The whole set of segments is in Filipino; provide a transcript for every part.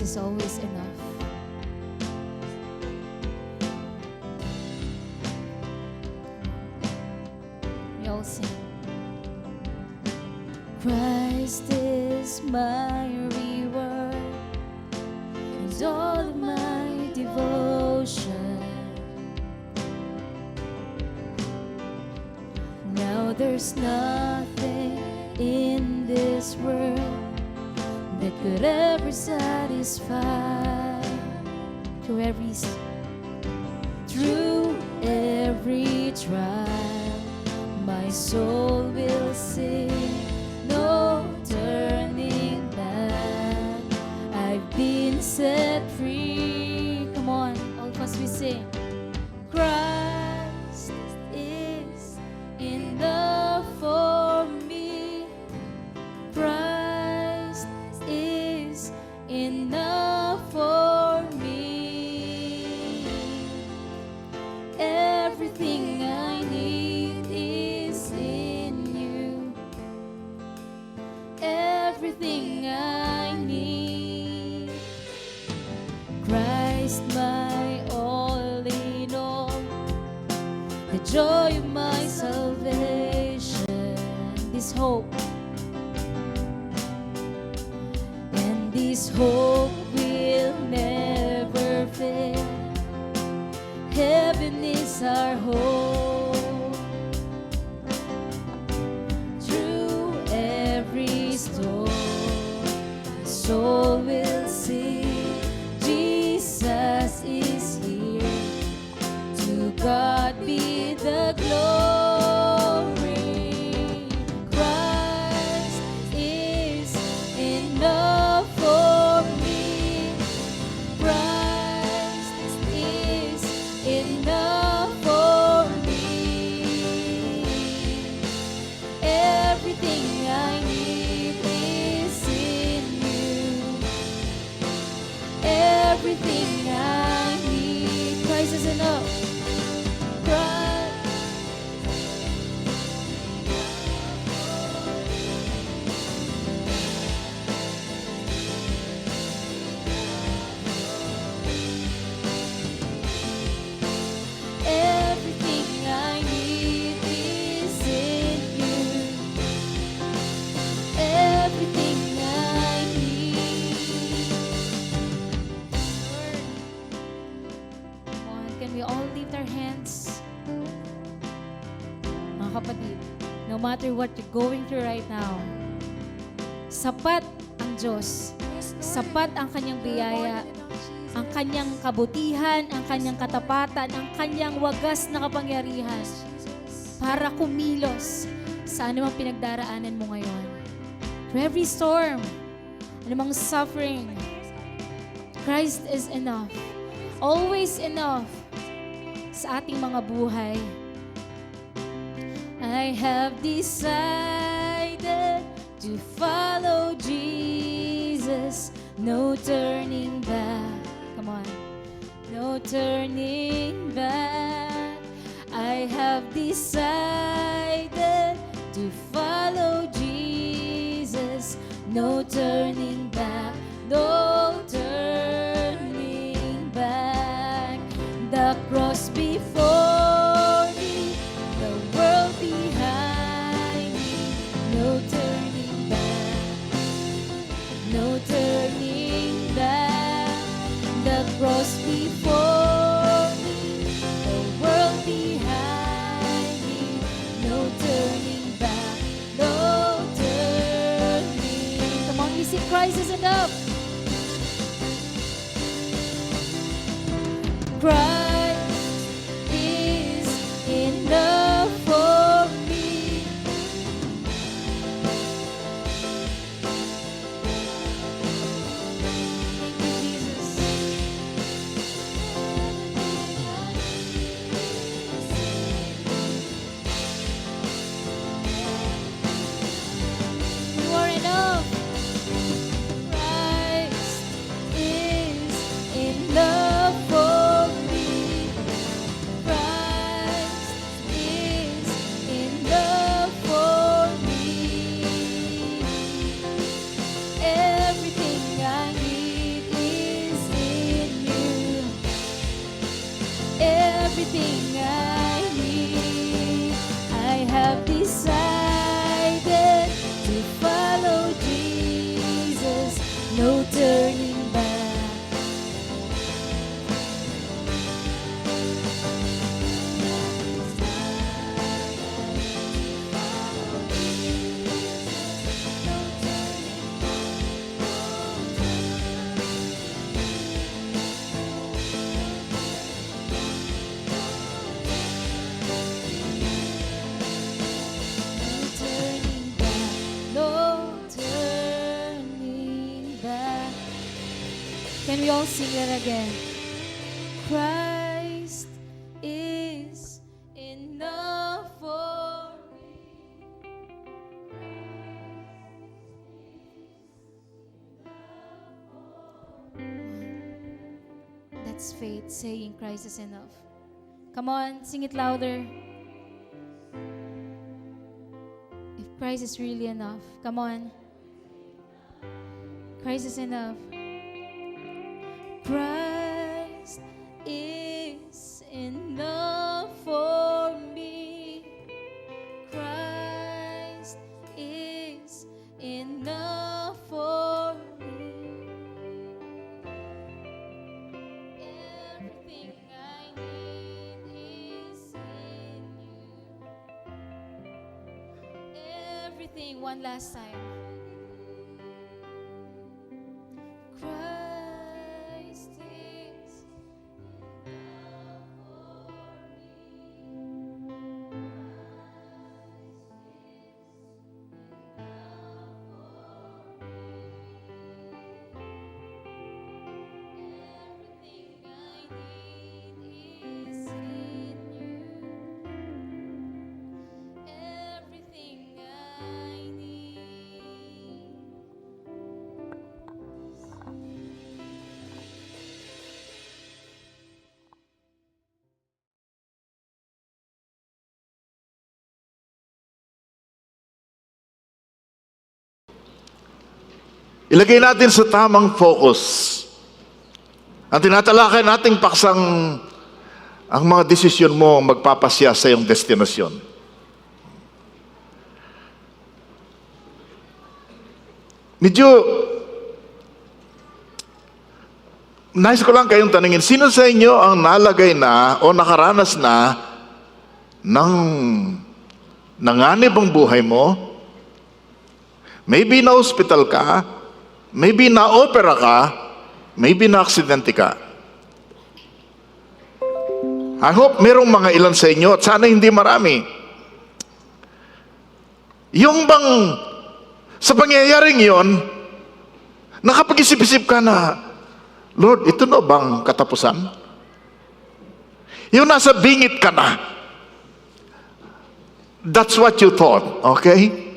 Christ is always enough. We all sing. Christ is my reward and all of my devotion. Now there's nothing in this world that could ever satisfy. Through every trial, my soul will sing, no turning back. I've been set free. Come on, all of us we sing. Christ is enough for me. Christ is enough for me. Everything I need is in you. Everything I need. Christ my all in all, the joy of my salvation. This hope, and this hope will never fail. Heaven is our hope. Through every storm, my soul will sing, Jesus is here. To God be the glory. Christ is enough for me. Christ is enough for me. Everything I need is in you. Everything I need. Christ is enough. Christ. Everything I need is in you. Everything I need. Lord, come on, can we all lift our hands? Mga kapatid, no matter what you're going through right now, sapat ang Diyos. Sapat ang kanyang biyaya, ang kanyang kabutihan, ang kanyang katapatan, ang kanyang wagas na kapangyarihan para kumilos sa anumang pinagdaraanan mo ngayon. Through every storm, anumang suffering, Christ is enough. Always enough sa ating mga buhay. I have decided to follow Jesus. No turning back. Come on. No turning back. I have decided to follow Jesus. No turning back. No turning back. The cross before me, the world behind me. No turning back. No turning back. The cross before me, the world behind me. No turning back. No turning. Come on, you see, Christ is enough. Christ everything I need. I have decided to follow Jesus, no turning back. Can we all sing that again? Christ is enough for me. That's faith saying Christ is enough. Come on, sing it louder. If Christ is really enough, come on. Christ is enough. Christ is enough for me. Christ is enough for me. Everything I need is in you. Everything, one last time. Ilagay natin sa tamang focus. Ang tinatalakay nating paksang ang mga desisyon mo ang magpapasya sa iyong destinasyon. Medyo, nais ko lang kayong tanungin, sino sa inyo ang nalagay na o nakaranas na ng nanganib ang buhay mo? Maybe na-hospital ka, maybe na-opera ka, maybe na-aksidente ka. I hope merong mga ilan sa inyo at sana hindi marami. Yung bang sa pangyayaring yon, nakapag-isip-isip ka na, Lord, ito na bang katapusan? Yung nasa bingit ka na. That's what you thought, okay?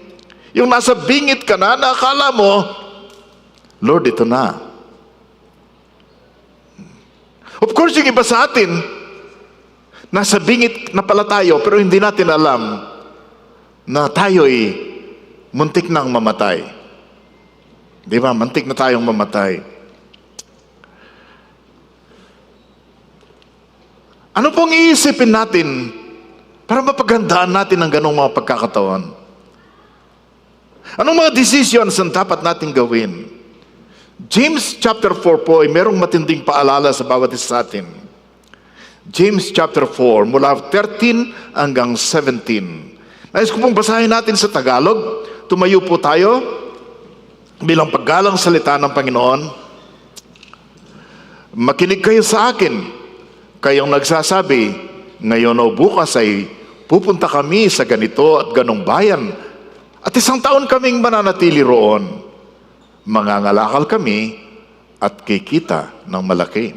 Yung nasa bingit ka na, nakakala mo, Lord, ito na. Of course, yung iba sa atin, nasa bingit na pala tayo, pero hindi natin alam na tayo'y muntik nang mamatay. Di ba? Muntik na tayong mamatay. Ano pong iisipin natin para mapaghandaan natin ang ganong mga pagkakataon? Anong mga decisions ang dapat natin gawin? James chapter 4 po ay merong matinding paalala sa bawat isa sa atin. James chapter 4, mula 13 hanggang 17. Nais ko pong basahin natin sa Tagalog. Tumayo po tayo bilang paggalang salita ng Panginoon. Makinig kayo sa akin, kayong nagsasabi, ngayon o bukas ay pupunta kami sa ganito at ganong bayan, at 1 taon kaming mananatili roon. Mangangalakal kami at kikita ng malaki.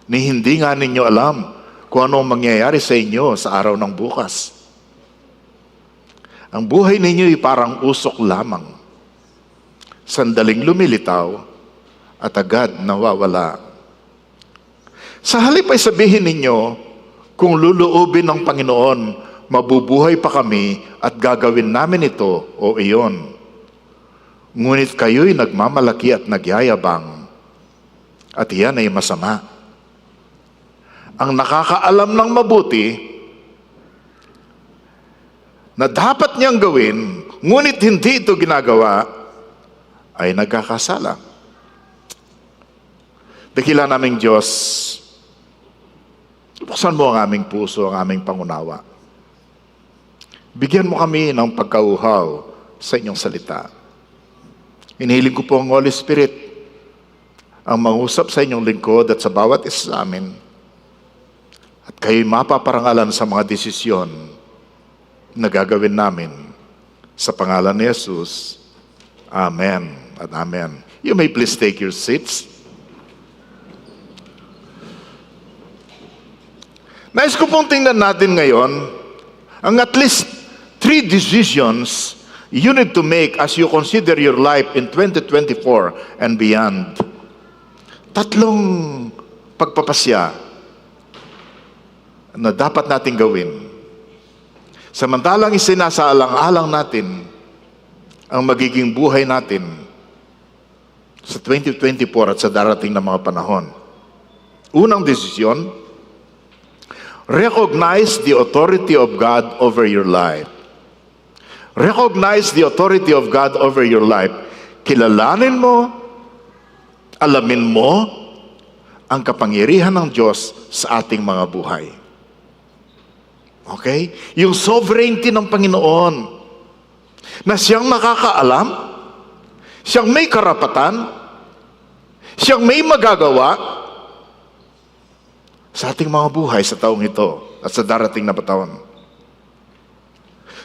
Ni hindi nga ninyo alam kung ano mangyayari sa inyo sa araw ng bukas. Ang buhay ninyo ay parang usok lamang. Sandaling lumilitaw at agad nawawala. Sa halip ay sabihin ninyo, kung luluubin ng Panginoon, mabubuhay pa kami at gagawin namin ito o iyon. Ngunit kayo'y nagmamalaki at nagyayabang, at iyan ay masama. ang nakakaalam ng mabuti na dapat niyang gawin, ngunit hindi ito ginagawa, ay nagkakasala. Dakila naming Diyos, buksan mo ang aming puso, ang aming pangunawa. Bigyan mo kami ng pagkauhaw sa inyong salita. Inihiling ko po ang Holy Spirit ang mangusap sa inyong lingkod at sa bawat isa sa amin. At kayo'y mapaparangalan sa mga desisyon na gagawin namin. Sa pangalan ni Jesus, Amen at Amen. You may please take your seats. Nais ko pong tingnan natin ngayon ang at least 3 decisions you need to make as you consider your life in 2024 and beyond. 3 pagpapasya na dapat natin gawin. Samantalang isinasaalang-alang natin ang magiging buhay natin sa 2024 at sa darating na mga panahon. Unang desisyon, recognize the authority of God over your life. Recognize the authority of God over your life. Kilalanin mo, alamin mo ang kapangyarihan ng Diyos sa ating mga buhay. Okay? Yung sovereignty ng Panginoon na siyang nakakaalam, siyang may karapatan, siyang may magagawa sa ating mga buhay sa taong ito at sa darating na taon.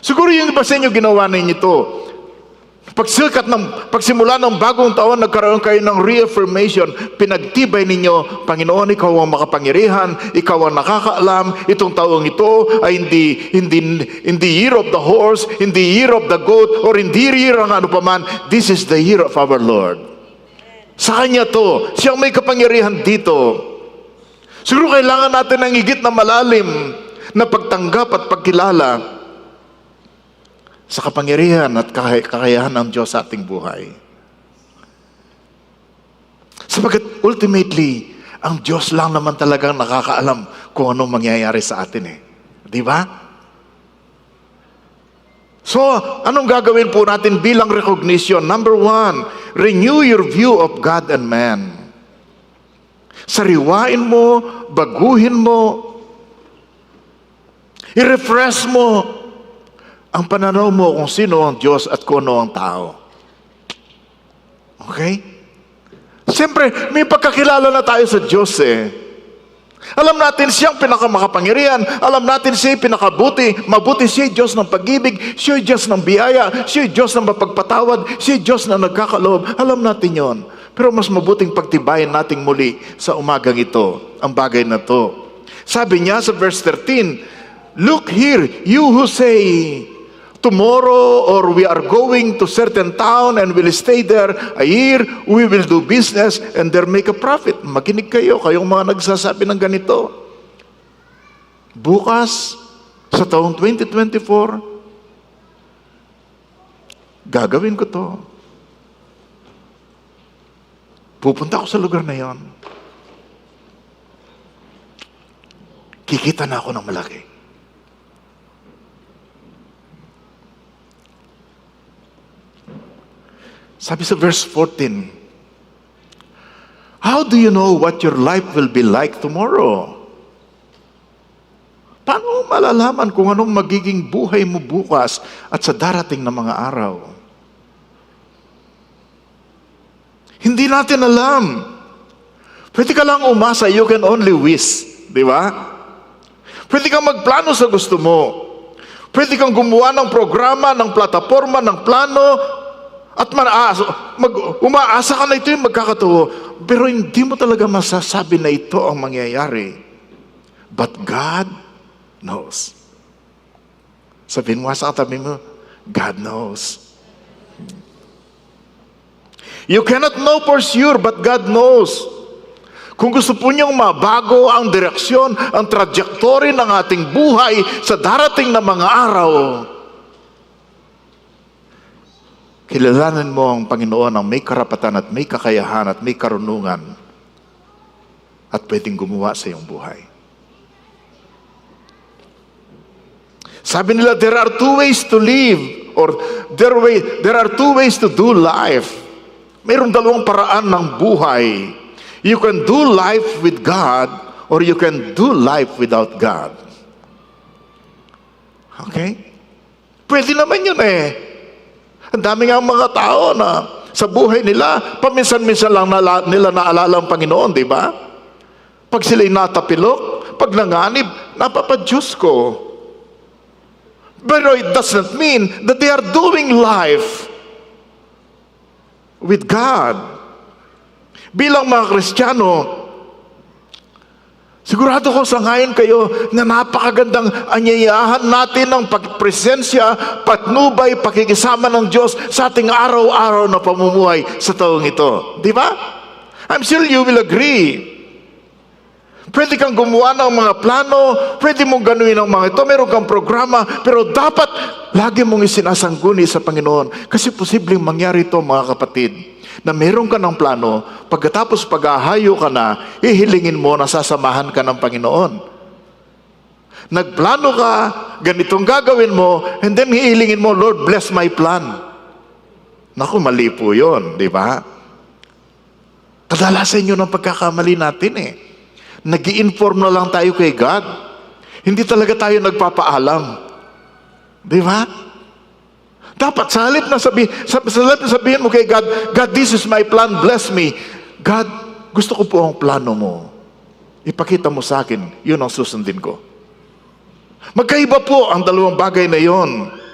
Siguro yung iba sa inyo ginawa ninyo ito. Pagsimula ng bagong taon, nagkaroon kayo ng reaffirmation. Pinagtibay ninyo, Panginoon, ikaw ang makapangyarihan, ikaw ang nakakaalam, itong taong ito ay hindi year of the horse, hindi year of the goat, or hindi year ng ano paman. This is the year of our Lord. Sa Kanya to, siyang may kapangyarihan dito. Siguro kailangan natin ng higit na malalim na pagtanggap at pagkilala sa kapangyarihan at kakayahan ng Diyos sa ating buhay. Sapagat ultimately, ang Diyos lang naman talagang nakakaalam kung anong mangyayari sa atin eh. Di ba? So, anong gagawin po natin bilang recognition? Number 1, renew your view of God and man. Sariwain mo, baguhin mo, i-refresh mo ang pananaw mo kung sino ang Diyos at kung ano ang tao. Okay? Siyempre, may pagkakilala na tayo sa Diyos eh. Alam natin siyang pinakamakapangyarihan. Alam natin siya pinakabuti. Mabuti siya Diyos ng pag-ibig. Siya Diyos ng biyaya. Siya Diyos ng mapagpatawad. Siya Diyos na nagkakaloob. Alam natin yon. Pero mas mabuting pagtibayan nating muli sa umagang ito, ang bagay na to. Sabi niya sa verse 13, look here, you who say, tomorrow or we are going to certain town and will stay there a year, we will do business and there make a profit. Makinig kayo, kayong mga nagsasabi ng ganito. Bukas, sa taong 2024, gagawin ko to. Pupunta ako sa lugar na yon. Kikita na ako ng malaki. Sabi sa verse 14, how do you know what your life will be like tomorrow? Paano mo malalaman kung anong magiging buhay mo bukas at sa darating na mga araw? Hindi natin alam. Pwede ka lang umasa, you can only wish. Di ba? Pwede kang magplano sa gusto mo. Pwede kang gumawa ng programa, ng plataforma, ng plano, at umaasa ka na ito yung magkakatuo. Pero hindi mo talaga masasabi na ito ang mangyayari. But God knows. Sabihin mo sa katabi mo, God knows. You cannot know for sure, but God knows. Kung gusto po niyong mabago ang direksyon, ang trajectory ng ating buhay sa darating na mga araw, kilalanin mo ang Panginoon ang may karapatan at may kakayahan at may karunungan at pwedeng gumawa sa iyong buhay. Sabi nila, there are two ways to live, or there are two ways to do life. Mayroong dalawang paraan ng buhay. You can do life with God, or you can do life without God. Okay? Pwede naman yun eh. Ang dami nga mga tao na sa buhay nila, paminsan-minsan lang nila naalala ang Panginoon, di ba? Pag sila'y natapilok, pag nanganib, napapa-Diyos ko. But it does not mean that they are doing life with God. Bilang mga Kristiyano, sigurado ko sangayon kayo na napakagandang anyayahan natin ng pagpresensya, patnubay, pakikisama ng Diyos sa ating araw-araw na pamumuhay sa taong ito. Di ba? I'm sure you will agree. Pwede kang gumawa ng mga plano, pwede mong ganuin ang mga ito, meron kang programa, pero dapat lagi mong isinasangguni sa Panginoon. Kasi posibleng mangyari ito, mga kapatid, na meron ka ng plano, pagkatapos pag-ahayo ka na, ihilingin mo na sasamahan ka ng Panginoon. Nagplano ka, ganitong gagawin mo, and then ihilingin mo, Lord, bless my plan. Naku, mali po yun, di ba? Kadalasan yun ang pagkakamali natin eh. Nag-i-inform na lang tayo kay God. Hindi talaga tayo nagpapaalam. Di ba? Dapat sa halip na sabihin mo kay God, God, this is my plan, bless me. God, gusto ko po ang plano mo. Ipakita mo sa akin, yun ang susundin ko. Magkaiba po ang dalawang bagay na yon.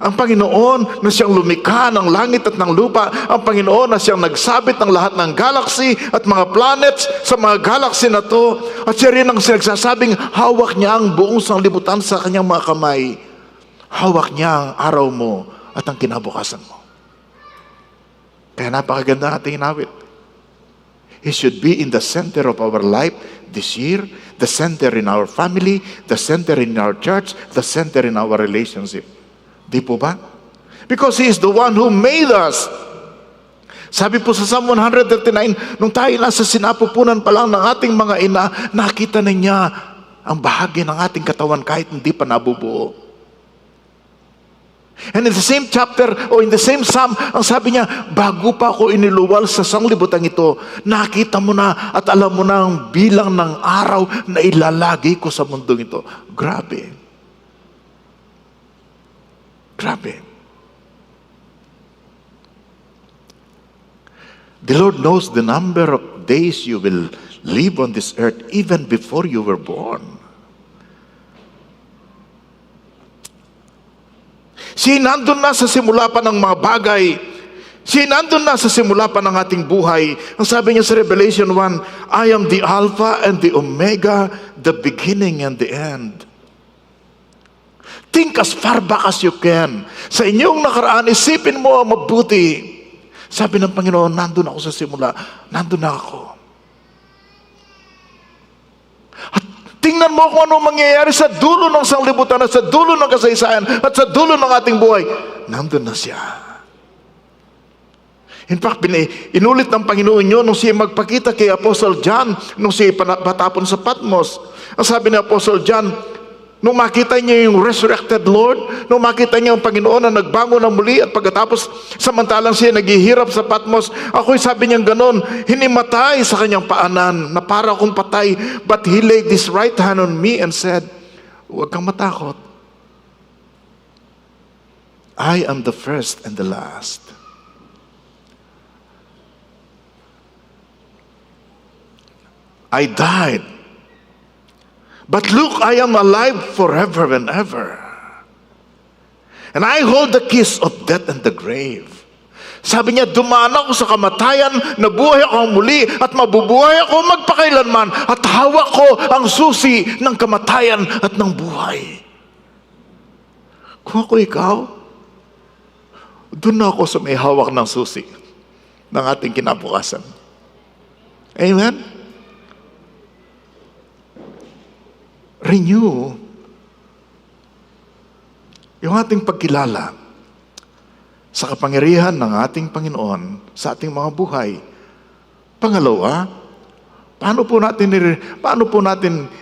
Ang Panginoon na siyang lumikha ng langit at ng lupa, ang Panginoon na siyang nagsabit ng lahat ng galaxy at mga planets sa mga galaxy na to, at siya rin ang sinagsasabing hawak niya ang buong sanglibutan sa kanyang mga kamay. Hawak niya ang araw mo at ang kinabukasan mo. Kaya napakaganda ating inawit. He should be in the center of our life this year, the center in our family, the center in our church, the center in our relationship. Di po ba? Because He is the one who made us. Sabi po sa Psalm 139, nung tayo nasa sinapupunan pa lang ng ating mga ina, nakita na niya ang bahagi ng ating katawan kahit hindi pa nabubuo. And in the same chapter, o in the same Psalm, ang sabi niya, bago pa ako iniluwal sa sanglibutan ito, nakita mo na at alam mo na ang bilang ng araw na ilalagay ko sa mundong ito. Grabe. Grabe. The Lord knows the number of days you will live on this earth even before you were born. Siya nandun na sa simula pa ng mga bagay. Siya nandun na sa simula pa ng ating buhay. Ang sabi niya sa Revelation 1, I am the Alpha and the Omega, the beginning and the end. Think as far back as you can. Sa inyong nakaraan, isipin mo ang mabuti. Sabi ng Panginoon, nandun ako sa simula. Nandun na ako. At tingnan mo kung ano mangyayari sa dulo ng sanglibutan at sa dulo ng kasaysayan at sa dulo ng ating buhay. Nandun na siya. In fact, inulit ng Panginoon yun nung siya magpakita kay Apostle John, nung siya patapon sa Patmos. Ang sabi ni Apostle John, nung makita niya yung resurrected Lord, nung makita niya yung Panginoon na nagbangon na muli at pagkatapos samantalang siya naghihirap sa Patmos, ako'y sabi niya ganon, hinimatay sa kanyang paanan na para akong patay, but He laid His right hand on me and said, huwag kang matakot. I am the first and the last. I died. But look, I am alive forever and ever. And I hold the keys of death and the grave. Sabi niya, dumaan ako sa kamatayan, nabuhay ako muli, at mabubuhay ako magpakailanman, at hawak ko ang susi ng kamatayan at ng buhay. Kung ako ikaw, doon na ako sa may hawak ng susi ng ating kinabukasan. Amen? Renew yung ating pagkilala sa kapangyarihan ng ating Panginoon sa ating mga buhay. Pangalawa, paano po natin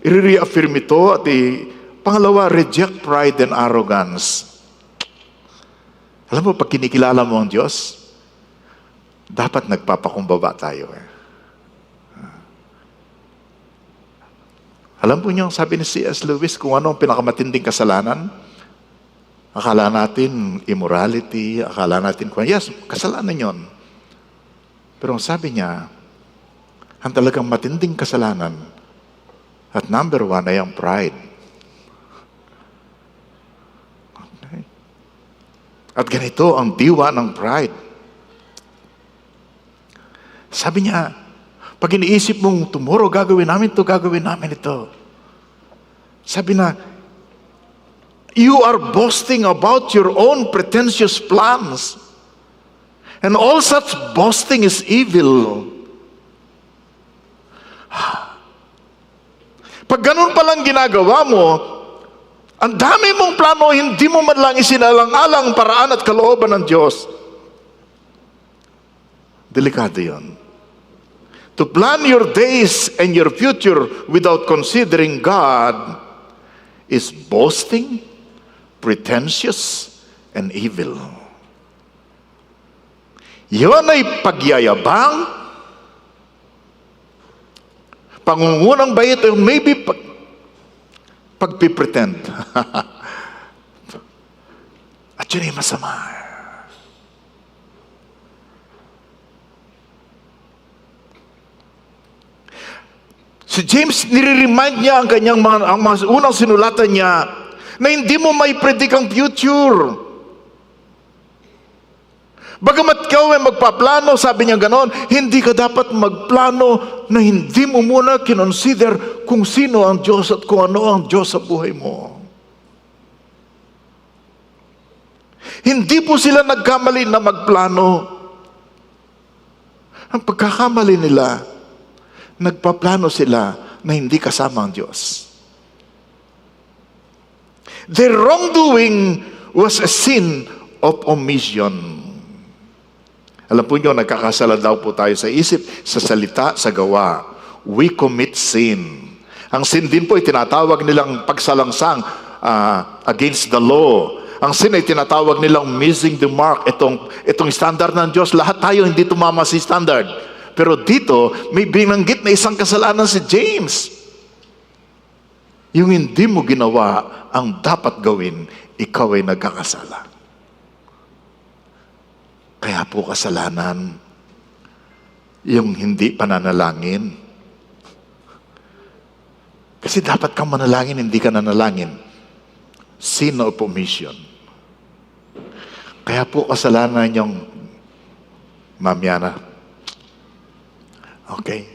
i-reaffirm ito at Pangalawa, reject pride and arrogance. Alam mo, pag kinikilala mo ang Diyos, dapat nagpapakumbaba tayo. Alam po niyo, sabi ni C.S. Lewis, kung ano ang pinakamatinding kasalanan, akala natin immorality, akala natin, yes, kasalanan yon. Pero ang sabi niya, ang talagang matinding kasalanan, at number 1 ay ang pride. Okay. At ganito ang diwa ng pride. Sabi niya, pag iniisip mong tomorrow gagawin namin ito. Sabi na, you are boasting about your own pretentious plans. And all such boasting is evil. Pag ganun palang ginagawa mo, ang dami mong plano, hindi mo man lang isinalang-alang paraan at kalooban ng Diyos. Delikado yun. To plan your days and your future without considering God is boasting, pretentious, and evil. Yun ay pagyayabang, pangungunang bayit, o maybe pagpipretend. At yun ay masama. Si James, nire-remind niya ang kanyang ang mga unang sinulatan niya na hindi mo may predict ang future. Bagamat ikaw ay magpaplano, sabi niya ganon, hindi ka dapat magplano na hindi mo muna kinonsider kung sino ang Diyos at kung ano ang Diyos sa buhay mo. Hindi po sila nagkamali na magplano. Ang pagkakamali nila, nagpaplano sila na hindi kasama ang Diyos. Their wrongdoing was a sin of omission. Alam po nyo, nagkakasala daw po tayo sa isip, sa salita, sa gawa. We commit sin. Ang sin din po ay tinatawag nilang pagsalangsang against the law. Ang sin ay tinatawag nilang missing the mark. Itong standard ng Diyos, lahat tayo hindi tumama si standard. Pero dito, may binanggit na isang kasalanan si James. Yung hindi mo ginawa ang dapat gawin, ikaw ay nagkakasala. Kaya po kasalanan, yung hindi pananalangin. Kasi dapat kang manalangin, hindi ka nanalangin. Sin of omission. Kaya po kasalanan yung mamyana. Okay.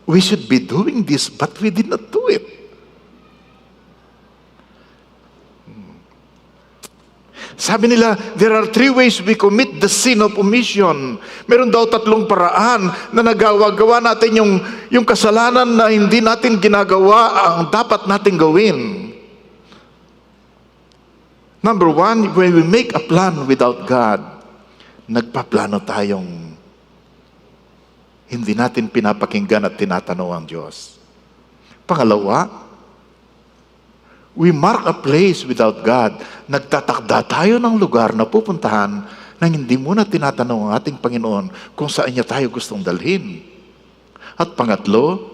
We should be doing this, but we did not do it. Sabi nila, there are 3 ways we commit the sin of omission. Meron daw 3 paraan na nagawa natin yung kasalanan na hindi natin ginagawa ang dapat natin gawin. Number 1, when we make a plan without God, nagpaplano tayong hindi natin pinapakinggan at tinatanong ang Diyos. Pangalawa, we mark a place without God. Nagtatakda tayo ng lugar na pupuntahan nang hindi muna tinatanong ang ating Panginoon kung saan niya tayo gustong dalhin. At pangatlo,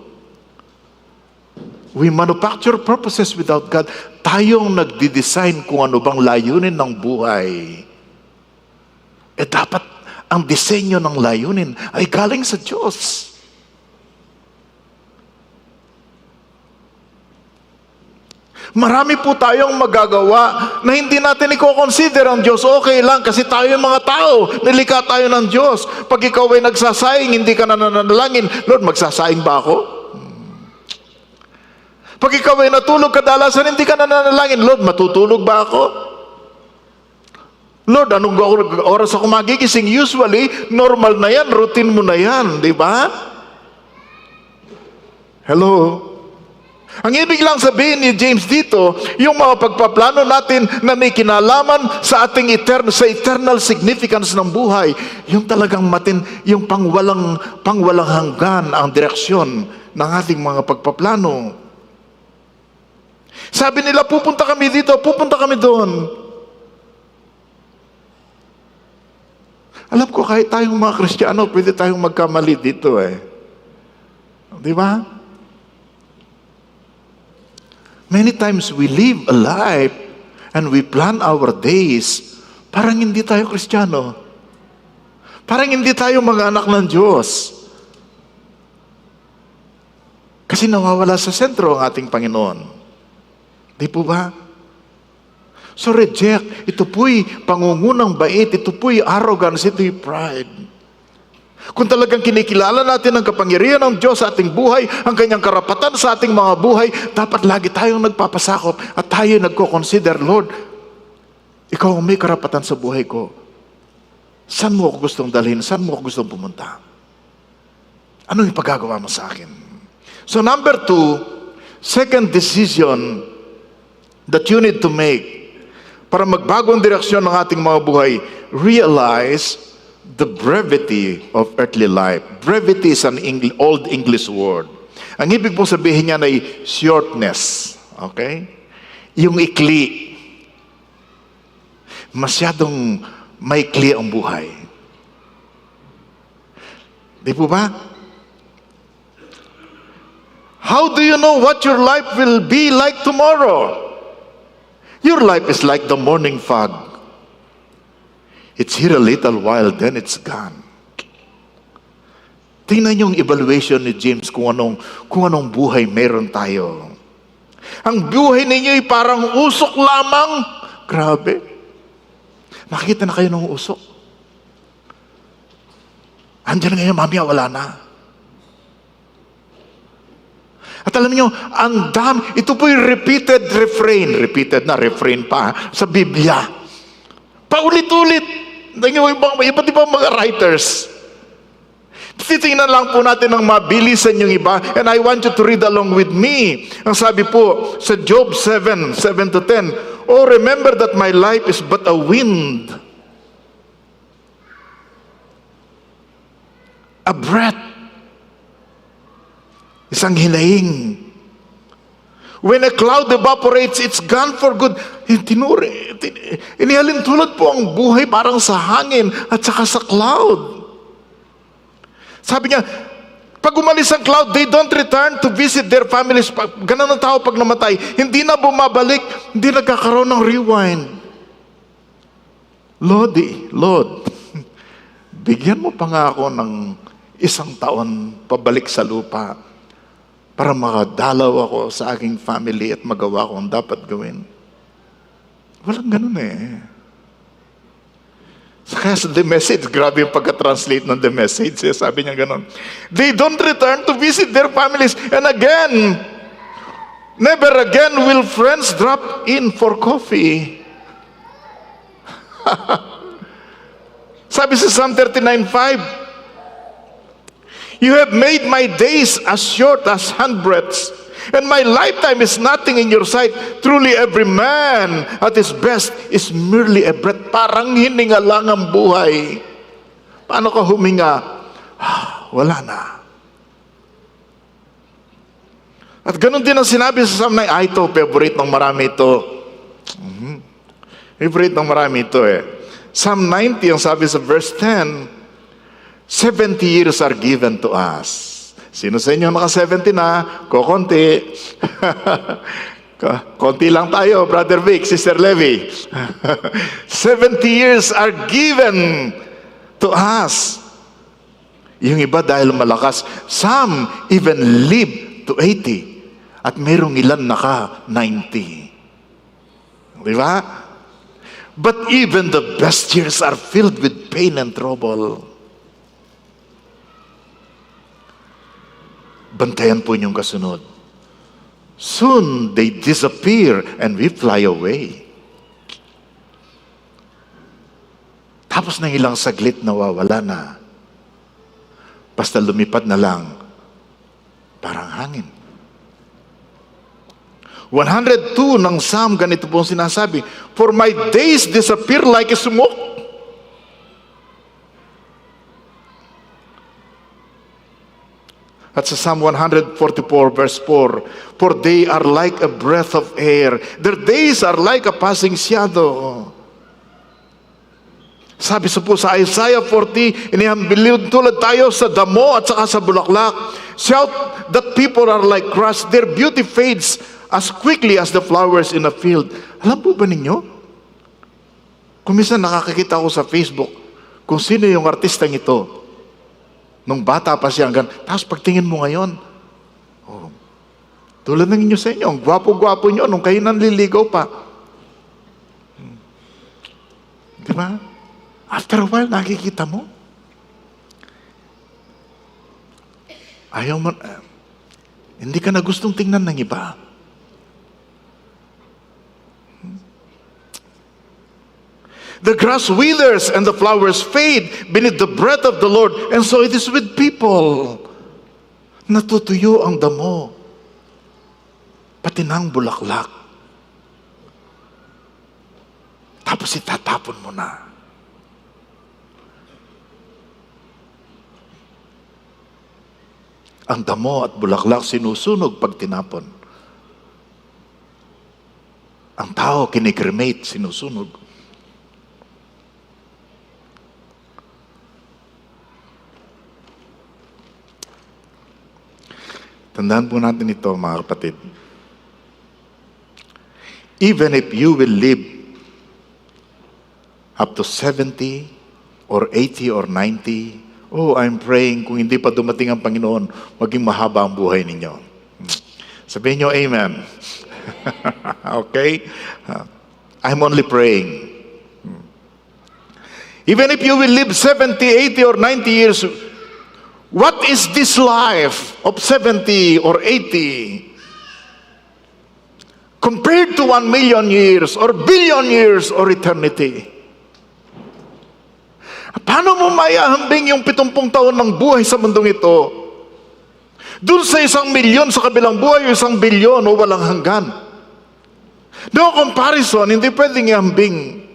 we manufacture purposes without God. Tayong nagdi-design kung ano bang layunin ng buhay. Dapat ang disenyo ng layunin ay galing sa Diyos. Marami po tayong magagawa na hindi natin i-consider ang Diyos. Okay lang kasi tayo yung mga tao. Nilikha tayo ng Diyos. Pag ikaw ay nagsasaing, hindi ka nananalangin, Lord, magsasaing ba ako? Pag ikaw ay natulog kadalasan, hindi ka nananalangin, Lord, matutulog ba ako? Lord, anong oras ako magigising? Usually, normal na yan, routine mo na yan, di ba? Hello? Ang ibig lang sabihin ni James dito, yung mga pagpaplano natin na may kinalaman sa ating eternal significance ng buhay, yung talagang yung pangwalang hanggan ang direksyon ng ating mga pagpaplano. Sabi nila, pupunta kami dito, pupunta kami doon. Alam ko, kahit tayong mga Kristiyano, pwede tayong magkamali dito eh. Di ba? Many times we live a life and we plan our days, parang hindi tayo Kristiyano. Parang hindi tayo mga anak ng Diyos. Kasi nawawala sa sentro ang ating Panginoon. Di po ba? So reject. Ito po'y pangungunang bait. Ito po'y arrogance. Ito'y pride. Kung talagang kinikilala natin ang kapangyarihan ng Diyos sa ating buhay, ang kanyang karapatan sa ating mga buhay, dapat lagi tayong nagpapasakop at tayo nagko-consider, Lord, ikaw ang may karapatan sa buhay ko. Saan mo ako gustong dalhin? Saan mo ako gustong pumunta? Ano yung paggagawa mo sa akin? So number 2, second decision that you need to make para magbago ang direksyon ng ating mga buhay, realize the brevity of earthly life. Brevity is an old English word. Ang ibig pong sabihin niya ay shortness. Okay? Yung ikli. Masyadong maikli ang buhay. Di po ba? How do you know what your life will be like tomorrow? Your life is like the morning fog. It's here a little while, then it's gone. Tingnan yung evaluation ni James kung anong buhay meron tayo. Ang buhay ninyo ay parang usok lamang. Grabe. Nakikita na kayo ng usok. Andiyan ngayon, mamaya wala na. At alam niyo, ang ito po'y repeated refrain. Repeated na, refrain pa sa Biblia. Paulit-ulit. Iba't ibang mga writers. Titingnan lang po natin ang mabilisan yung iba. And I want you to read along with me. Ang sabi po sa Job 7:7-10, oh, remember that my life is but a wind, a breath, isang hinaing. When a cloud evaporates, it's gone for good. Inihalin tulad po ang buhay parang sa hangin at saka sa cloud. Sabi niya, pag umalis ang cloud, they don't return to visit their families. Ganun ang tao pag namatay. Hindi na bumabalik, hindi nagkakaroon ng rewind. Lord, bigyan mo pa nga ako ng 1 taon pabalik sa lupa para makadalaw ako sa aking family at magawa ko ang dapat gawin. Walang ganun eh. Kaya sa The Message, grabe yung pagka-translate ng The Message. Sabi niya ganun. They don't return to visit their families. And again, never again will friends drop in for coffee. Sabi sa Psalm 39:5, you have made my days as short as handbreadths, and my lifetime is nothing in your sight. Truly every man at his best is merely a breath. Parang hininga lang ang buhay. Paano ka huminga? Wala na. At ganun din ang sinabi sa Psalm 9. Ito, favorite ng marami ito. Favorite ng marami ito eh. Psalm 90, ang sabi sa verse 10, 70 years are given to us. Sino sa inyo naka-70 na? Kokonti. Konti lang tayo, Brother Vic, Sister Levy. 70 years are given to us. Yung iba dahil malakas, some even live to 80. At merong ilan naka 90. Di ba? But even the best years are filled with pain and trouble. Bantayan po niyong kasunod. Soon they disappear and we fly away. Tapos ng ilang saglit nawawala na. Basta lumipad na lang. Parang hangin. 102 ng Psalm, ganito pong sinasabi, for my days disappear like a smoke. At sa Psalm 144 verse 4, for they are like a breath of air. Their days are like a passing shadow. Sabi sa Isaiah 40, inihambilin tulad tayo sa damo at saka sa bulaklak. Shout that people are like grass. Their beauty fades as quickly as the flowers in a field. Alam po ba ninyo? Kung minsan nakakakita ako sa Facebook, kung sino yung artistang ito, nung bata pa siya hanggang, tapos pagtingin mo ngayon, oh, tulad ng inyo sa inyo, ang gwapo-gwapo nyo nung kayo nanliligaw pa. Di ba? After a while, nakikita mo. Ayaw mo, hindi ka na gustong tingnan ng iba. The grass withers and the flowers fade beneath the breath of the Lord. And so it is with people. Natutuyo ang damo. Pati ng bulaklak. Tapos itatapon mo na. Ang damo at bulaklak sinusunog pag tinapon. Ang tao kinikremate, sinusunog. Tandaan po natin ito, mga kapatid. Even if you will live up to 70 or 80 or 90, oh, I'm praying, kung hindi pa dumating ang Panginoon, maging mahaba ang buhay ninyo. Sabihin nyo, amen. Okay? I'm only praying. Even if you will live 70, 80, or 90 years, what is this life of 70 or 80 compared to 1 million years or billion years or eternity? Paano mo maihahambing yung 70 taon ng buhay sa mundong ito? Doon sa 1 milyon sa kabilang buhay, 1 bilyon o walang hanggan. No comparison, hindi pwedeng ihambing.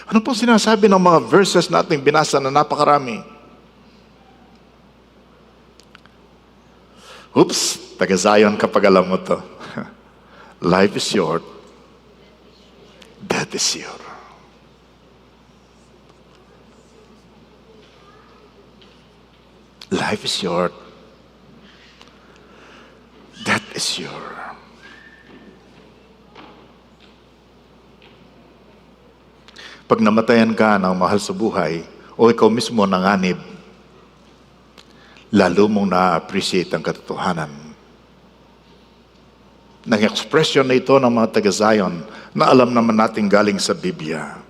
Ano pong sinasabi ng mga verses nating binasa na napakarami? Oops, taga-Zion kapag alam mo to. Life is short. Death is sure. Life is short. Death is sure. Pag namatayan ka ng mahal sa buhay, o ikaw mismo nanganib, lalo mong na-appreciate ang katotohanan. Ng expression na ito ng mga taga-Zion na alam naman natin galing sa Biblia.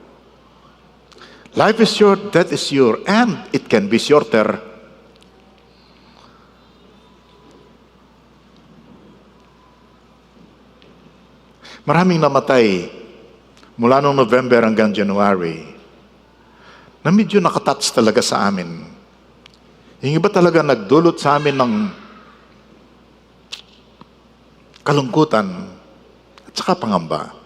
Life is short, death is sure, and it can be shorter. Maraming namatay mula noong November hanggang January na medyo nakatouch talaga sa amin. Yung iba talaga nagdulot sa amin ng kalungkutan at saka pangamba.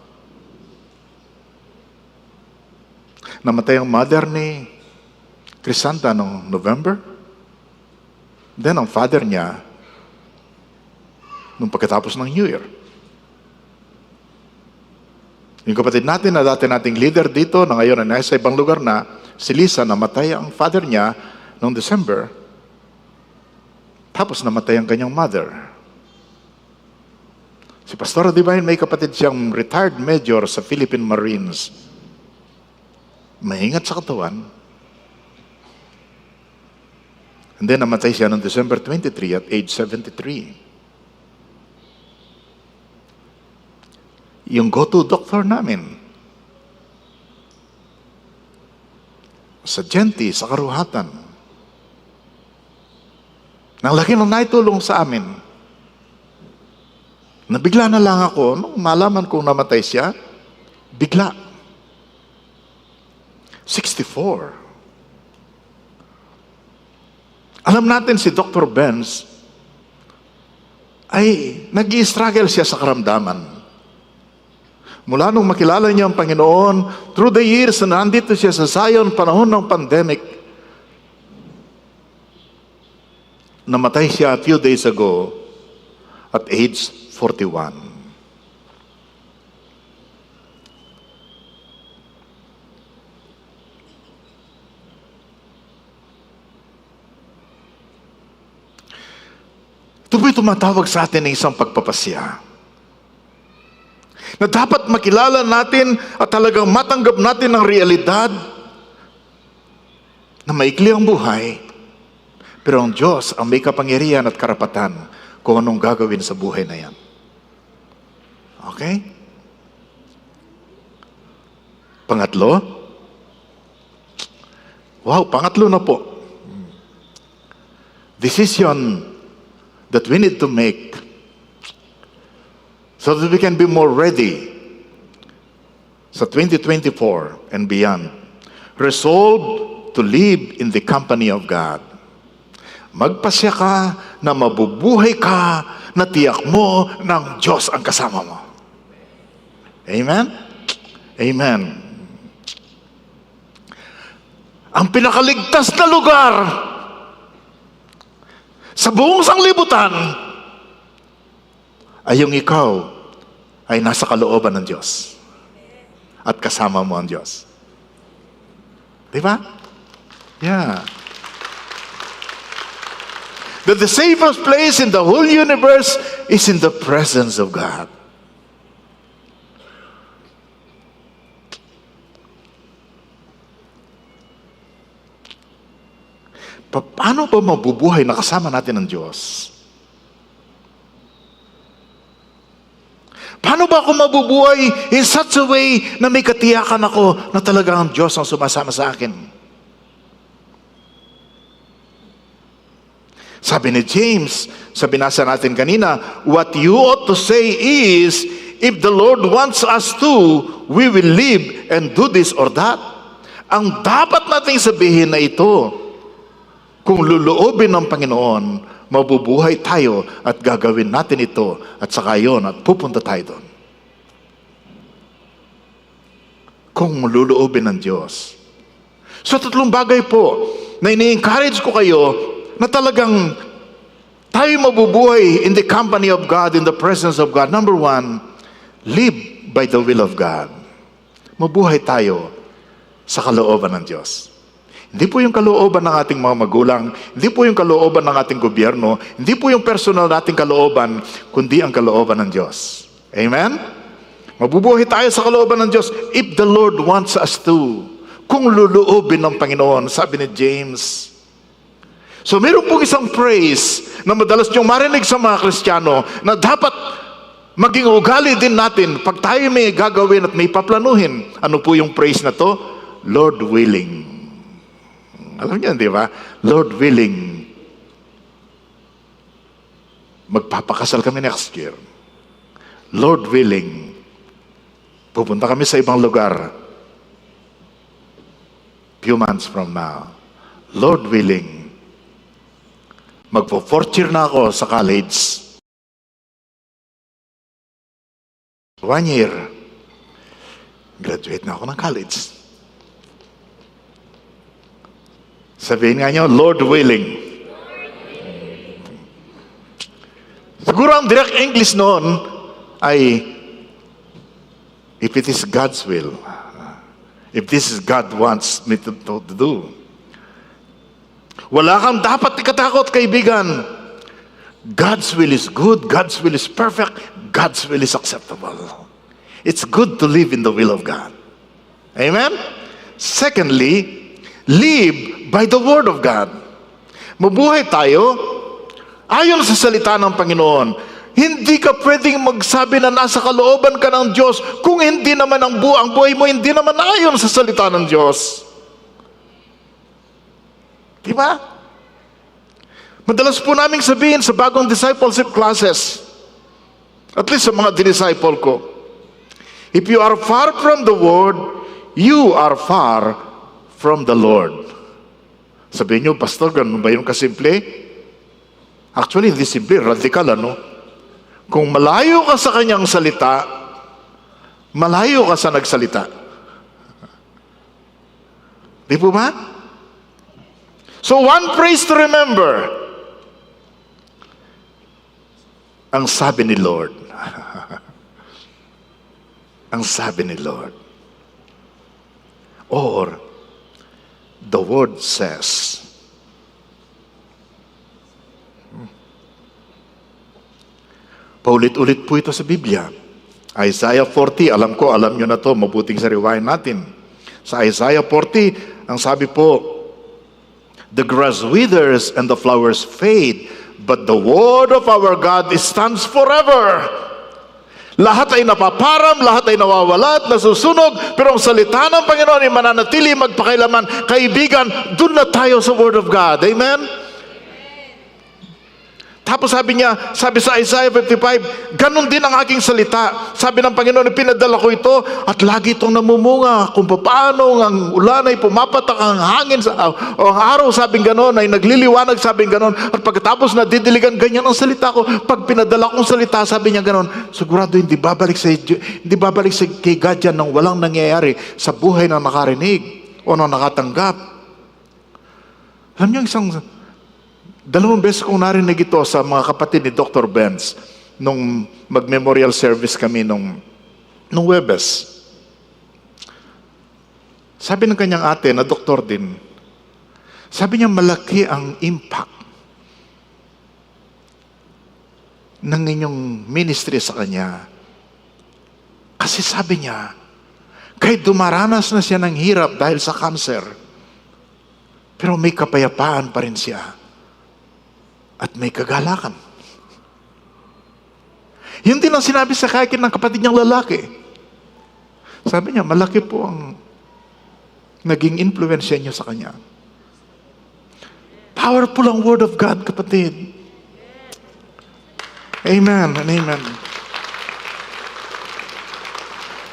Namatay ang mother ni Crisanta noong November. Then ang father niya nung pagkatapos ng New Year. Yung kapatid natin na dati nating leader dito, na ngayon ay nasa ibang lugar na, si Lisa, namatay ang father niya noong December, tapos namatay ang kanyang mother. Si Pastora Divine, may kapatid siyang retired major sa Philippine Marines. Maingat sa katawan. And then namatay siya noong December 23 at age 73. Yung go-to doctor namin, sa Genti, sa Karuhatan, nang laki nang naitulong sa amin, nabigla na lang ako, nung malaman kong namatay siya, bigla. 64. Alam natin si Dr. Benz, ay nag-i-struggle siya sa karamdaman. Mula nung makilala niya ang Panginoon, through the years na nandito siya sa Zion, panahon ng pandemic, namatay siya a few days ago at age 41. Ito po'y tumatawag sa atin ng isang pagpapasya na dapat makilala natin at talagang matanggap natin ang realidad na maikli ang buhay, pero ang Diyos ang may kapangyarihan at karapatan kung anong gagawin sa buhay na yan. Okay? Pangatlo? Wow, pangatlo na po. Decision that we need to make so that we can be more ready sa 2024 and beyond. Resolve to live in the company of God. Magpasya ka na mabubuhay ka na tiyak mo ng Diyos ang kasama mo. Amen? Amen. Ang pinakaligtas na lugar sa buong sanglibutan ay yung ikaw ay nasa kalooban ng Diyos at kasama mo ang Diyos. Di ba? Yeah. That the safest place in the whole universe is in the presence of God. Paano ba mabubuhay na kasama natin ng Diyos? Paano ba ako mabubuhay in such a way na may katiyakan ako na talagang ang Diyos ang sumasama sa akin? Sabi ni James, sa binasa natin kanina, what you ought to say is, if the Lord wants us to, we will live and do this or that. Ang dapat nating sabihin na ito, kung luluobin ng Panginoon, mabubuhay tayo at gagawin natin ito at saka yun at pupunta tayo doon. Kung luluobin ng Diyos. So tatlong bagay po na ini-encourage ko kayo na talagang tayo mabubuhay in the company of God, in the presence of God. Number one, live by the will of God. Mabuhay tayo sa kalooban ng Diyos. Hindi po yung kalooban ng ating mga magulang, hindi po yung kalooban ng ating gobyerno, hindi po yung personal nating kalooban, kundi ang kalooban ng Diyos. Amen? Mabubuhay tayo sa kalooban ng Diyos if the Lord wants us to. Kung luluobin ng Panginoon, sabi ni James. So meron pong isang praise na madalas niyong marinig sa mga Kristiyano na dapat maging ugali din natin pag tayo may gagawin at may paplanuhin. Ano po yung praise na to? Lord willing. Alam niyo, di ba? Lord willing, magpapakasal kami next year. Lord willing, pupunta kami sa ibang lugar few months from now. Lord willing, magpo-fourth year na ako sa college. 1 year, graduate na ako ng college. Sabihin nga nyo, Lord willing. Siguro ang direct English noon ay, if it is God's will, if this is God wants me to do. Wala kang dapat ikatakot, kaibigan. God's will is good, God's will is perfect, God's will is acceptable. It's good to live in the will of God. Amen? Secondly, live by the Word of God. Mabuhay tayo ayon sa salita ng Panginoon. Hindi ka pwedeng magsabi na nasa kalooban ka ng Diyos kung hindi naman ang buhay mo hindi naman ayon sa salita ng Diyos. Diba? Madalas po naming sabihin sa bagong discipleship classes, at least sa mga disciple ko, if you are far from the Word, you are far from the Lord. Sabihin nyo, Pastor, ganun ba yung kasimple? Actually, hindi simple, radical, ano? Kung malayo ka sa kanyang salita, malayo ka sa nagsalita. Di po ba? So one phrase to remember, ang sabi ni Lord. Ang sabi ni Lord. Or, the Word says. Paulit-ulit po ito sa Biblia. Isaiah 40, alam nyo na to, mabuting sariwain natin. Sa Isaiah 40, ang sabi po, the grass withers and the flowers fade, but the word of our God stands forever. Lahat ay napaparam, lahat ay nawawala at nasusunog, pero ang salita ng Panginoon ay mananatili magpakailaman. Kaibigan, dun na tayo sa Word of God. Amen? Tapos sabi sa Isaiah 55, ganun din ang aking salita. Sabi ng Panginoon, pinadala ko ito at lagi itong namumunga. Kung paano ang ulan ay pumapatak, ang hangin o ang araw, sabing ganon, ay nagliliwanag, sabing ganon. At pagkatapos nadidiligan, ganyan ang salita ko. Pag pinadala kong salita, sabi niya ganon, sigurado hindi babalik kay God yan nang walang nangyayari sa buhay na nakarinig o na nakatanggap. Alam niyo, 2 beses kong narinig ito sa mga kapatid ni Dr. Benz nung mag-memorial service kami nung Webes. Sabi ng kanyang ate na doktor din, sabi niya malaki ang impact ng inyong ministry sa kanya. Kasi sabi niya, kahit dumaranas na siya ng hirap dahil sa cancer, pero may kapayapaan pa rin siya. At may kagalakan. Yun din ang sinabi sa akin ng kapatid niyang lalaki. Sabi niya, malaki po ang naging influensya niyo sa kanya. Powerful ang Word of God, kapatid. Amen and amen.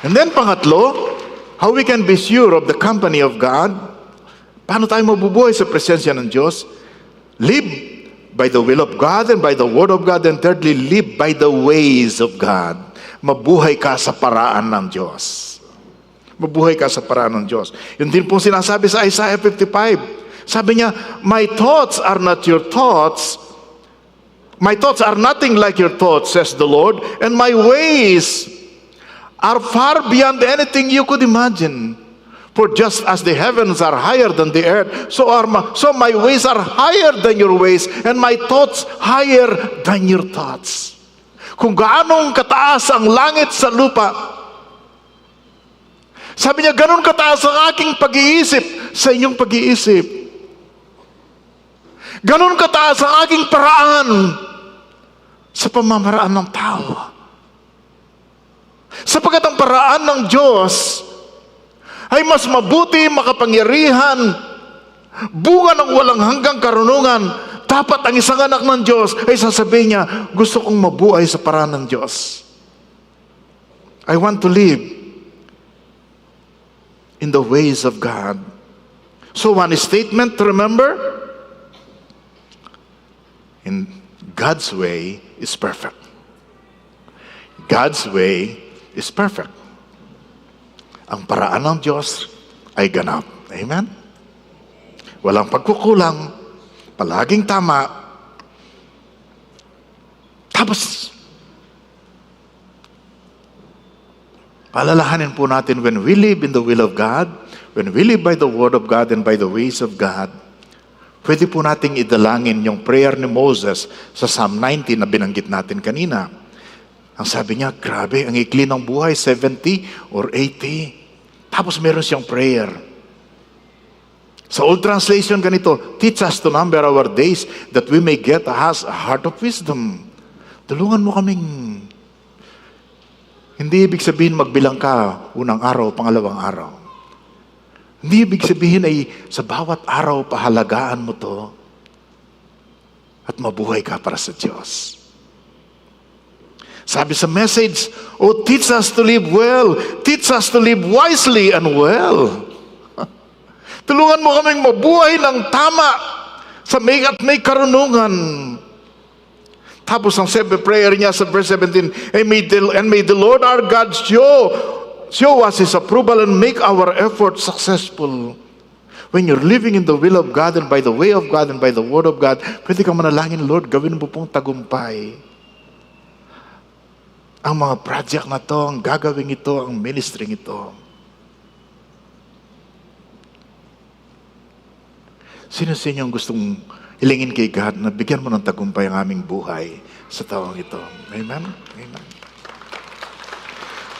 And then pangatlo, how we can be sure of the company of God. Paano tayo mabubuhay sa presensya ng Diyos? Live by the will of God and by the Word of God, and thirdly, live by the ways of God. Mabuhay ka sa paraan ng Diyos. Mabuhay ka sa paraan ng Diyos. Yun din pong sinasabi sa Isaiah 55. Sabi niya, my thoughts are not your thoughts. My thoughts are nothing like your thoughts, says the Lord, and my ways are far beyond anything you could imagine. For just as the heavens are higher than the earth, so my ways are higher than your ways, and my thoughts higher than your thoughts. Kung gaanong kataas ang langit sa lupa, sabi niya, ganun kataas ang aking pag-iisip sa inyong pag-iisip. Ganun kataas ang aking paraan sa pamamaraan ng tao. Sapagkat ang paraan ng Diyos ay mas mabuti, makapangyarihan, bunga ng walang hanggang karunungan. Dapat ang isang anak ng Diyos ay sasabihin niya, gusto kong mabuhay sa paraan ng Diyos. I want to live in the ways of God. So one statement to remember, in God's way is perfect. God's way is perfect. Ang paraan ng Diyos ay ganap. Amen? Walang pagkukulang, palaging tama. Tapos, palalahanin po natin, when we live in the will of God, when we live by the Word of God and by the ways of God, pwede po nating idalangin yung prayer ni Moses sa Psalm 90 na binanggit natin kanina. Ang sabi niya, grabe, ang ikli ng buhay, 70 or 80. Tapos meron siyang prayer. Sa old translation ganito, teach us to number our days that we may get a heart of wisdom. Tulungan mo kaming, hindi ibig sabihin magbilang ka unang araw, pangalawang araw. Hindi ibig sabihin ay sa bawat araw pahalagaan mo to at mabuhay ka para sa Diyos. Sabi sa message, oh, teach us to live well. Teach us to live wisely and well. Tulungan mo kaming mabuhay ng tama sa may karunungan. Tapos ang prayer niya sa verse 17, and may the Lord our God show us His approval and make our effort successful. When you're living in the will of God and by the way of God and by the Word of God, pwede kang manalangin, Lord, gawin mo pong tagumpay ang mga project na to, ang gagawin ito, ang ministry ito. Sino sa inyo ang gustong hilingin kay God na bigyan mo ng tagumpay ang aming buhay sa taong ito? Amen? Amen.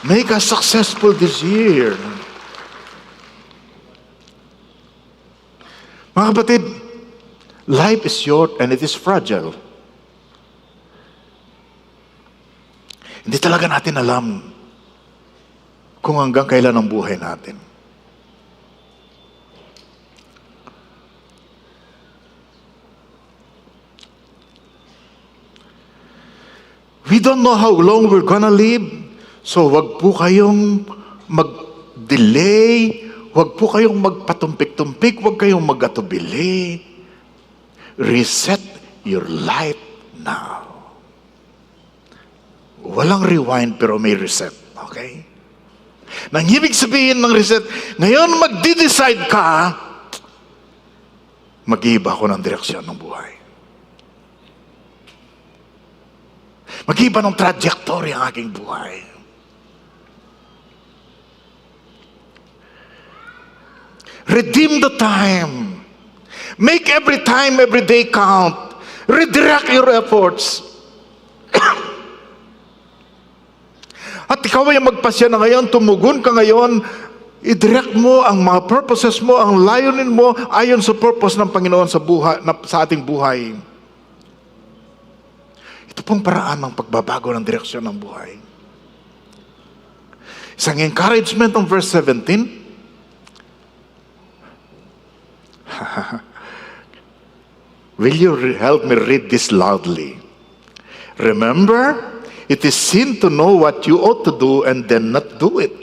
Make us successful this year. Mga kapatid, life is short and it is fragile. Hindi talaga natin alam kung hanggang kailan ang buhay natin. We don't know how long we're gonna live. So wag po kayong mag-delay, wag po kayong magpatumpik-tumpik, wag kayong mag-atubili. Reset your life now. Walang rewind pero may reset. Okay? Nang ibig sabihin ng reset, ngayon magdi-decide ka, mag-iiba ako ng direksyon ng buhay. Mag-iiba ng trajectory ang aking buhay. Redeem the time. Make every time, every day count. Redirect your efforts. At ikaw ay magpasya na ngayon, tumugon ka ngayon, i-direct mo ang mga purposes mo, ang layunin mo, ayon sa purpose ng Panginoon sa ating buhay. Ito pong paraan ng pagbabago ng direksyon ng buhay. Isang encouragement ng verse 17. Will you help me read this loudly? Remember, it is sin to know what you ought to do and then not do it.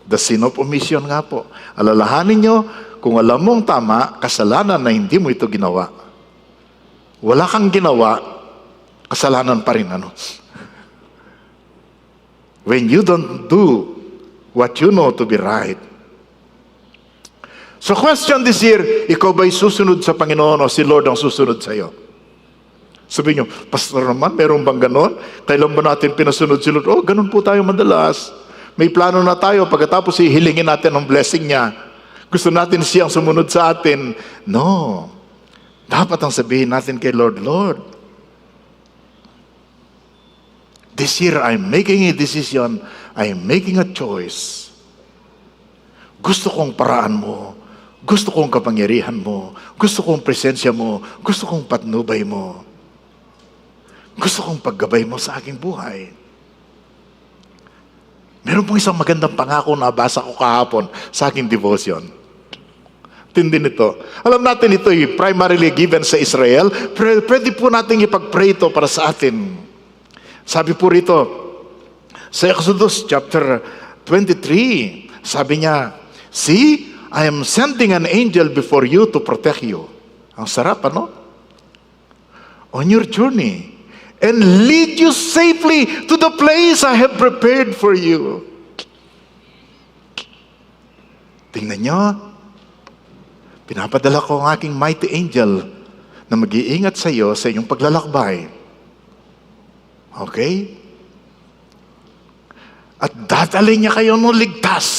The sin of omission nga po. Alalahanin nyo, kung alam mong tama, kasalanan na hindi mo ito ginawa. Wala kang ginawa, kasalanan pa rin. When you don't do what you know to be right. So question this year, ikaw ba'y susunod sa Panginoon o si Lord ang susunod sa iyo? Sabi nyo, Pastor naman, meron bang ganon? Kailan ba natin pinasunod si Lord? Oh, ganon po tayo madalas. May plano na tayo, pagkatapos ihilingin natin ang blessing niya. Gusto natin siyang sumunod sa atin. No. Dapat ang sabihin natin kay Lord, Lord, this year I'm making a decision, I'm making a choice. Gusto kong paraan mo, gusto kong kapangyarihan mo, gusto kong presensya mo, gusto kong patnubay mo. Gusto kong paggabay mo sa aking buhay. Meron pong isang magandang pangako na nabasa ko kahapon sa aking devotion. Tindi nito. Alam natin ito primarily given sa Israel. Pwede po natin ipag-pray ito para sa atin. Sabi po rito, sa Exodus chapter 23, sabi niya, see, I am sending an angel before you to protect you. Ang sarap, ano? On your journey. And lead you safely to the place I have prepared for you. Tingnan nyo, pinapadala ko ang aking mighty angel na mag-iingat sa iyo sa inyong paglalakbay. Okay? At dadalhin niya kayo ng ligtas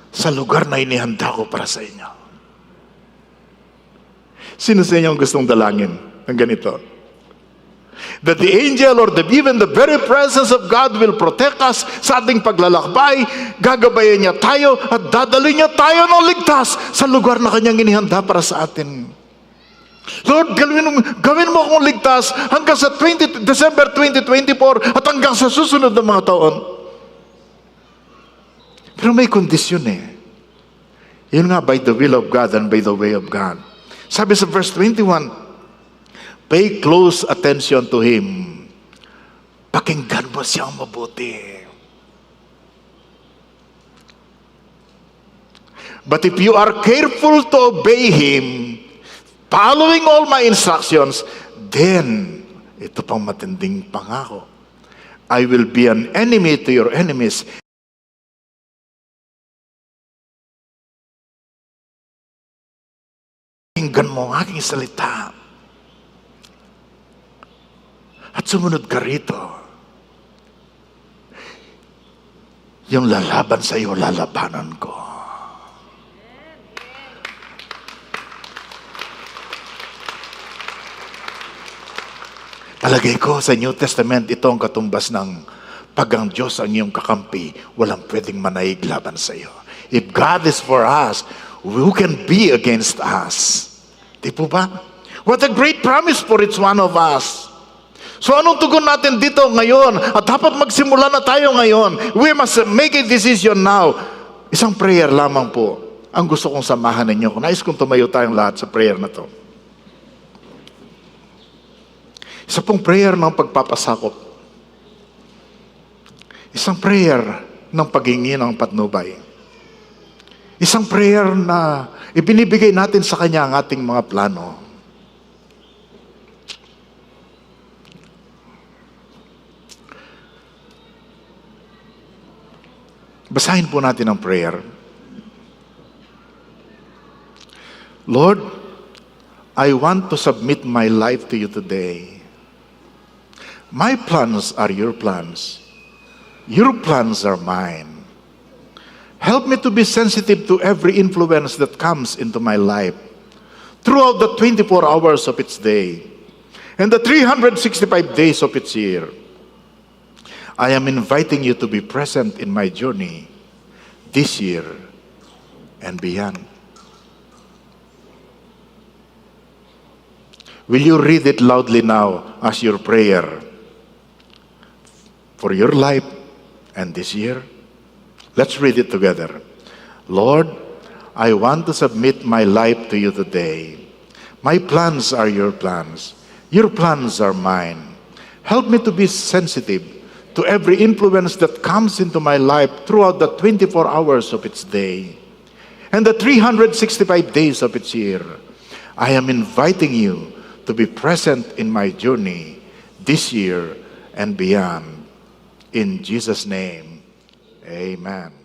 sa lugar na inihanda ko para sa inyo. Sino sa inyo ang gustong dalangin ng ganito? That the angel or even the very presence of God will protect us sa ating paglalakbay, gagabayan niya tayo at dadalhin niya tayo ng ligtas sa lugar na kanyang inihanda para sa atin. Lord, gawin mo akong ligtas hanggang sa December 2024 at hanggang sa susunod na mga taon. Pero may kondisyon Yun nga, by the will of God and by the way of God. Sabi sa verse 21, pay close attention to Him. Pakinggan mo siyang mabuti. But if you are careful to obey Him, following all my instructions, then, ito pang matinding pangako, I will be an enemy to your enemies. Pakinggan mo ang aking salita. At sumunod ka rito. Yung lalaban sa iyo, lalabanan ko. Palagay ko sa New Testament, ito ang katumbas ng pag ang Diyos ang iyong kakampi, walang pwedeng manaig laban sa iyo. If God is for us, who can be against us? Di po ba? What a great promise for each one of us. So anong tugon natin dito ngayon? At dapat magsimula na tayo ngayon. We must make a decision now. Isang prayer lamang po ang gusto kong samahan ninyo. Nais kong tumayo tayong lahat sa prayer na to. Isa pong prayer ng pagpapasakop. Isang prayer ng paghingi ng patnubay. Isang prayer na ibinibigay natin sa Kanya ang ating mga plano. Basahin po natin ang prayer. Lord, I want to submit my life to you today. My plans are your plans. Your plans are mine. Help me to be sensitive to every influence that comes into my life throughout the 24 hours of its day and the 365 days of its year. I am inviting you to be present in my journey this year and beyond. Will you read it loudly now as your prayer for your life and this year? Let's read it together. Lord, I want to submit my life to you today. My plans are your plans. Your plans are mine. Help me to be sensitive to every influence that comes into my life throughout the 24 hours of its day and the 365 days of its year. I am inviting you to be present in my journey this year and beyond. In Jesus' name, amen.